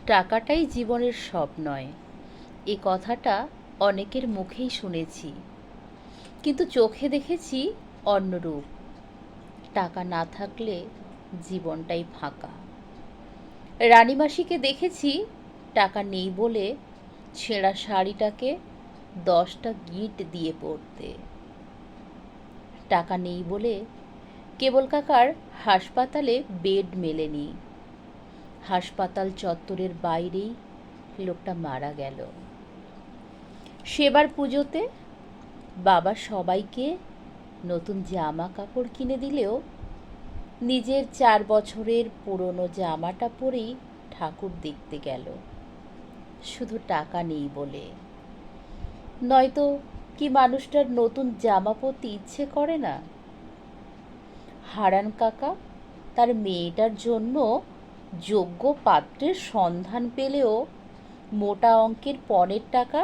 টাকাটাই জীবনের সব নয়, এ কথাটা অনেকের মুখেই শুনেছি, কিন্তু চোখে দেখেছি অন্য রূপ। টাকা না থাকলে জীবনটাই ফাঁকা। রানীমাসিকে দেখেছি টাকা নেই বলে ছেঁড়া শাড়িটাকে 10টা গিঁট দিয়ে পরতে। টাকা নেই বলে কেবল কাকার হাসপাতালে বেড মেলেনি, হাসপাতাল চত্বরের বাইরেই লোকটা মারা গেল। সেবার পুজোতে বাবা সবাইকে নতুন জামা কাপড় কিনে দিলেও নিজের 4 বছরের পুরনো জামাটা পরেই ঠাকুর দেখতে গেল, শুধু টাকা নেই বলে। নয়তো কি মানুষটার নতুন জামা পরতে ইচ্ছে করে না? হারান কাকা তার মেয়েটার জন্য যোগ্য পাত্রের সন্ধান পেলেও মোটা অঙ্কের পণের টাকা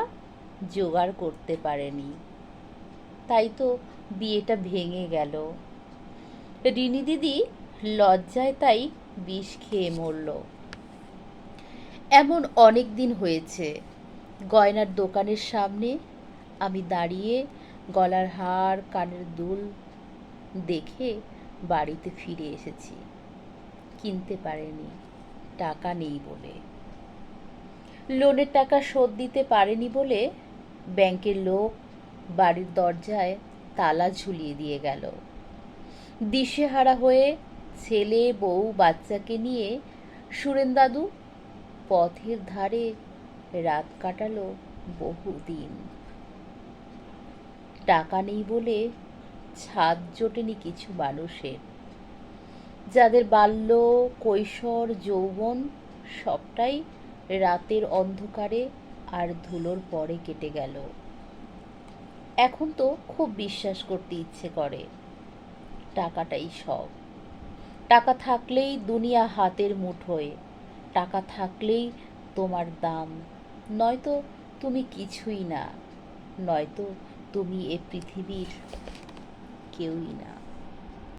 জোগাড় করতে পারেনি, তাই তো বিয়েটা ভেঙে গেল। রিনি দিদি লজ্জায় তাই বিষ খেয়ে মরল। এমন অনেক দিন হয়েছে গয়নার দোকানের সামনে আমি দাঁড়িয়ে গলার হার কানের দুল দেখে বাড়িতে ফিরে এসেছি, কিনতে পারেনি, টাকা নেই বলে। লোনের টাকা শোধ দিতে পারেনি বলে ব্যাংকের লোক বাড়ির দরজায় তালা ঝুলিয়ে দিয়ে গেল। দিশেহারা হয়ে ছেলে বউ বাচ্চাকে নিয়ে সুরেন দাদু পথের ধারে রাত কাটালো বহুদিন। টাকা নেই বলে ছাদ জোটেনি কিছু মানুষের, যাদের বাল্য কৈশোর যৌবন সবটাই রাতের অন্ধকারে আর ধুলোর পরে কেটে গেল। এখন তো খুব বিশ্বাস করতে ইচ্ছে করে টাকাটাই সব। টাকা থাকলেই দুনিয়া হাতের মুঠোয়, টাকা থাকলেই তোমার দাম, নয়তো তুমি কিছুই না, নয়তো তুমি এ পৃথিবীর কেউই না।